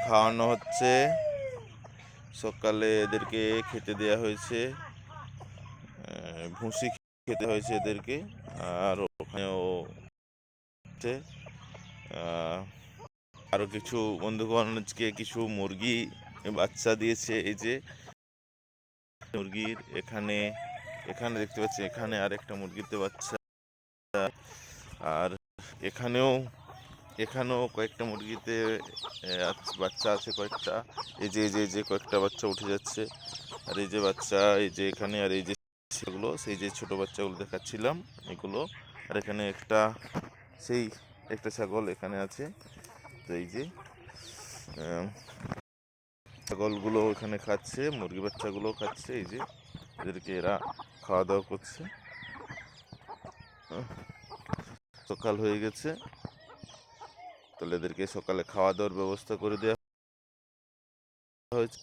খাওয়ানো হচ্ছে। সকালে এদেরকে খেতে দেওয়া হয়েছে, ভুসি খেতে হয়েছে এদেরকে। আর ওখানেও হচ্ছে আরও কিছু বন্ধুগণ আজকে কিছু মুরগি বাচ্চা দিয়েছে। এই যে মুরগির এখানে এখানে দেখতে পাচ্ছি, এখানে আরেকটা মুরগিতে বাচ্চা। আর এখানেও এখানেও কয়েকটা মুরগিতে বাচ্চা আছে কয়েকটা। এই যে কয়েকটা বাচ্চা উঠে যাচ্ছে। আর এই যে বাচ্চা, এই যে এখানে, আর এই যে সেগুলো, সেই যে ছোট বাচ্চাগুলো দেখাচ্ছিলাম এগুলো। আর এখানে সেই একটা ছাগল এখানে আছে। তো এই যে ছাগলগুলো এখানে খাচ্ছে, মুরগি বাচ্চাগুলো খাচ্ছে। এই যে এদেরকে এরা খাওয়া দাওয়া করছে। সকাল হয়ে গেছে, তাহলে এদেরকে সকালে খাওয়া দাওয়ার ব্যবস্থা করে দেওয়া হয়েছে।